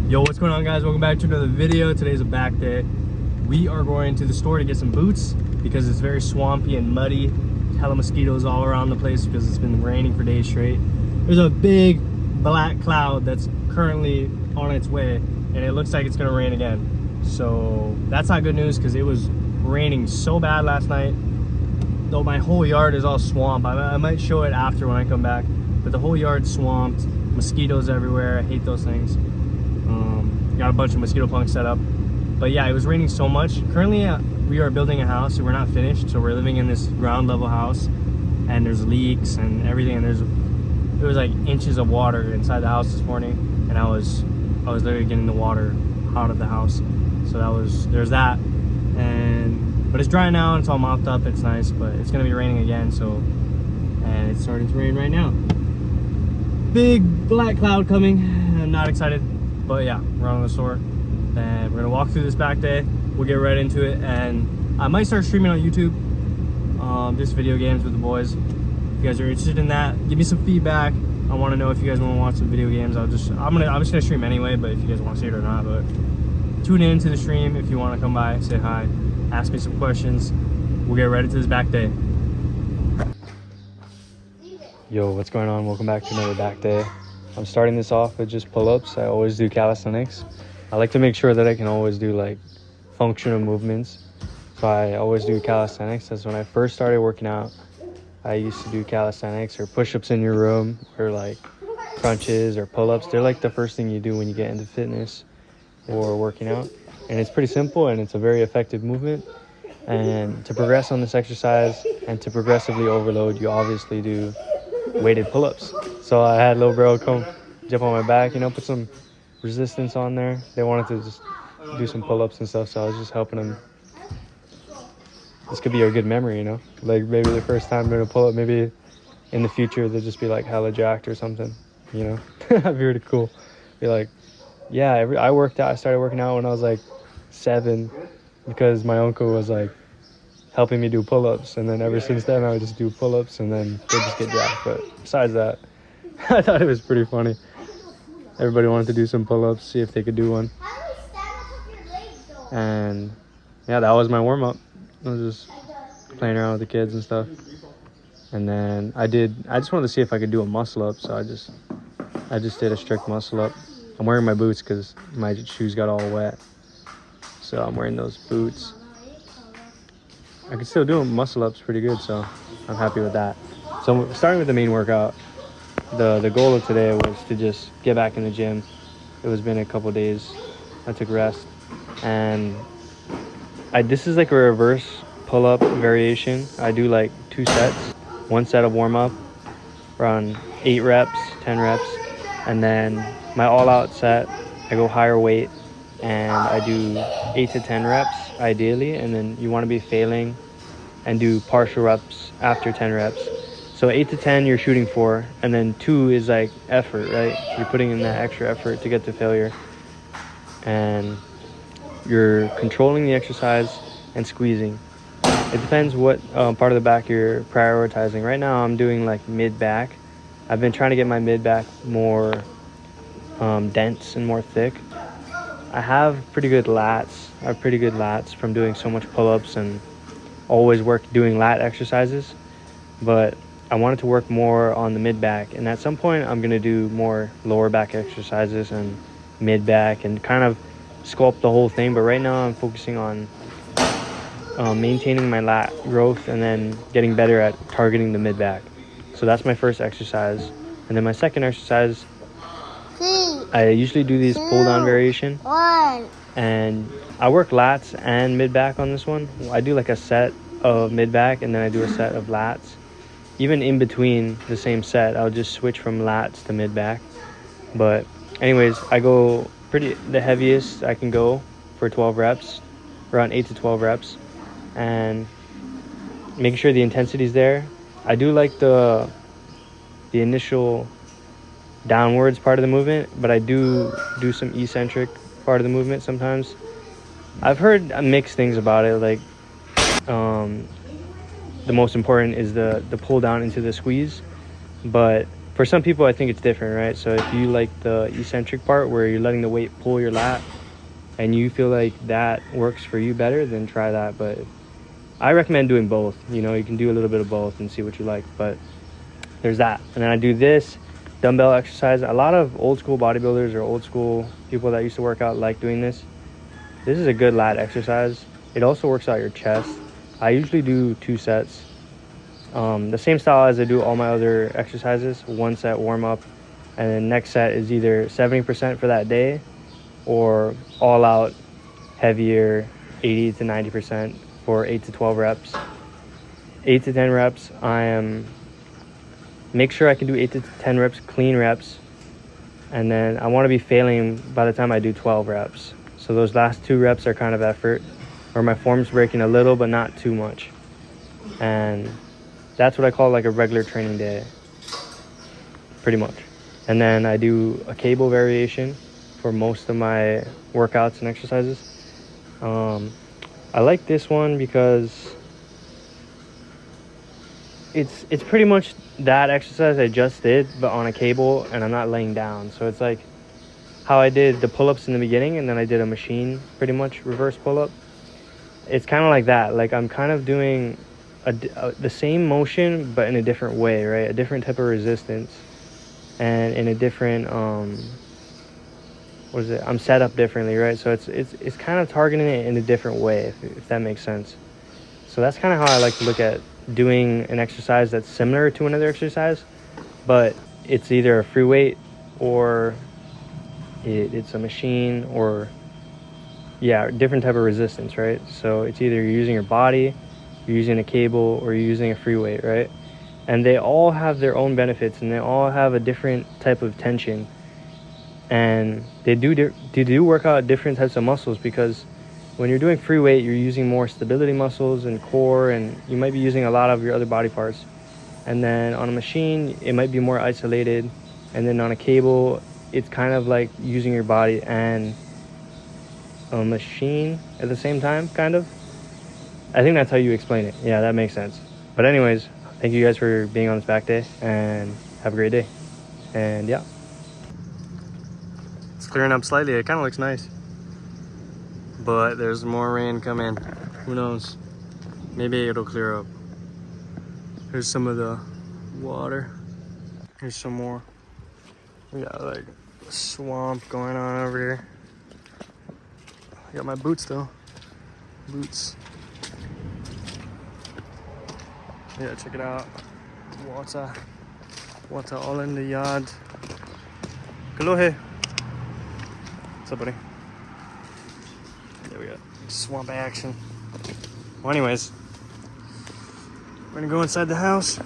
Yo, what's going on, guys? Welcome back to another video. Today's a back day. We are going to the store to get some boots because it's very swampy and muddy. Hella mosquitoes all around the place because it's been raining for days straight. There's a big black cloud that's currently on its way and it looks like it's gonna rain again. So that's not good news because it was raining so bad last night. Though my whole yard is all swamped. I might show it after when I come back, but the whole yard's swamped. Mosquitoes everywhere. I hate those things. Got a bunch of mosquito punks set up, but yeah, it was raining so much. Currently we are building a house, so we're not finished, so we're living in this ground level house and there's leaks and everything, and there was like inches of water inside the house this morning, and I was literally getting the water out of the house. So there's that, but it's dry now and it's all mopped up. It's nice, but it's gonna be raining again, and it's starting to rain right now. Big black cloud coming. I'm not excited, but yeah, we're on the store and we're gonna walk through this back day. We'll get right into it, and I might start streaming on YouTube, just video games with the boys. If you guys are interested in that, give me some feedback. I want to know if you guys want to watch some video games. I'm just gonna stream anyway, but if you guys want to see it or not, but tune in to the stream if you want to come by, say hi, ask me some questions. We'll get right into this back day. Yo, what's going on? Welcome back to another back day. I'm starting this off with just pull-ups. I always do calisthenics. I like to make sure that I can always do like functional movements. So I always do calisthenics. That's when I first started working out. I used to do calisthenics or push-ups in your room, or like crunches or pull-ups. They're like the first thing you do when you get into fitness or working out. And it's pretty simple and it's a very effective movement. And to progress on this exercise and to progressively overload, you obviously do weighted pull-ups. So I had little bro come jump on my back, put some resistance on there. They wanted to just do some pull-ups and stuff, so I was just helping them. This could be a good memory, like maybe the first time doing a pull-up, maybe in the future they'll just be like hella jacked or something, That'd be really cool. Be like, yeah, I started working out when I was like 7 because my uncle was like helping me do pull-ups, and then ever since then I would just do pull-ups and then they just get jacked. But besides that, I thought it was pretty funny. Everybody wanted to do some pull-ups, see if they could do one. And yeah, that was my warm-up. I was just playing around with the kids and stuff. And then I just wanted to see if I could do a muscle-up, so I just did a strict muscle-up. I'm wearing my boots because my shoes got all wet. So I'm wearing those boots. I can still do muscle-ups pretty good, so I'm happy with that. So starting with the main workout, the goal of today was to just get back in the gym. It was been a couple days. I took rest, and this is like a reverse pull-up variation. I do like 2 sets. 1 set of warm-up, around 8 reps, 10 reps, and then my all-out set, I go higher weight, and I do 8 to 10 reps ideally, and then you want to be failing and do partial reps after 10 reps. So 8 to 10 you're shooting for, and then 2 is like effort, right? You're putting in that extra effort to get to failure, and you're controlling the exercise and squeezing. It depends what part of the back you're prioritizing. Right now I'm doing like mid-back. I've been trying to get my mid-back more dense and more thick. I have pretty good lats. I have pretty good lats from doing so much pull-ups and always doing lat exercises, but I wanted to work more on the mid-back, and at some point I'm going to do more lower back exercises and mid-back and kind of sculpt the whole thing. But right now I'm focusing on maintaining my lat growth and then getting better at targeting the mid-back. So that's my first exercise. And then my second exercise, I usually do these pull-down variation, and I work lats and mid-back on this one. I do like a set of mid-back and then I do a set of lats. Even in between the same set, I'll just switch from lats to mid-back. But anyways, I go the heaviest I can go for 12 reps, around 8 to 12 reps, and making sure the intensity's there. I do like the initial downwards part of the movement, but I do some eccentric part of the movement sometimes. I've heard mixed things about it, like the most important is the pull down into the squeeze, but For some people, I think it's different, right? So if you like the eccentric part where you're letting the weight pull your lat and you feel like that works for you better, then try that. But I recommend doing both. You know, you can do a little bit of both and see what you like, but there's that. And then I do this dumbbell exercise. A lot of old school bodybuilders or old school people that used to work out like doing this. This is a good lat exercise. It also works out your chest. I usually do 2 sets. The same style as I do all my other exercises. 1 set warm up, and then next set is either 70% for that day or all out heavier 80 to 90% for 8 to 12 reps. 8 to 10 reps, make sure I can do 8 to 10 reps, clean reps, and then I want to be failing by the time I do 12 reps. So those last 2 reps are kind of effort, or my form's breaking a little but not too much. And that's what I call like a regular training day, pretty much. And then I do a cable variation for most of my workouts and exercises. I like this one because it's pretty much that exercise I just did, but on a cable, and I'm not laying down. So it's like how I did the pull-ups in the beginning, and then I did a machine, pretty much reverse pull-up. It's kind of like that. Like I'm kind of doing the same motion, but in a different way, right? A different type of resistance, and in a different I'm set up differently, right? So it's kind of targeting it in a different way, if that makes sense. So that's kind of how I like to look at doing an exercise that's similar to another exercise, but it's either a free weight or it's a machine, or different type of resistance, right? So it's either you're using your body, you're using a cable, or you're using a free weight, right? And they all have their own benefits, and they all have a different type of tension, and they do work out different types of muscles, because when you're doing free weight, you're using more stability muscles and core, and you might be using a lot of your other body parts. And then on a machine, it might be more isolated, and then on a cable, it's kind of like using your body and a machine at the same time, kind of. I think that's how you explain it. Yeah, that makes sense. But anyways, thank you guys for being on this back day, and have a great day. And yeah, it's clearing up slightly. It kind of looks nice, but there's more rain coming. Who knows? Maybe it'll clear up. Here's some of the water. Here's some more. We got like a swamp going on over here. I got my boots though. Boots. Yeah, check it out. Water all in the yard. Kalohe. What's up, buddy? There we go. Swamp action. Well, anyways, we're gonna go inside the house.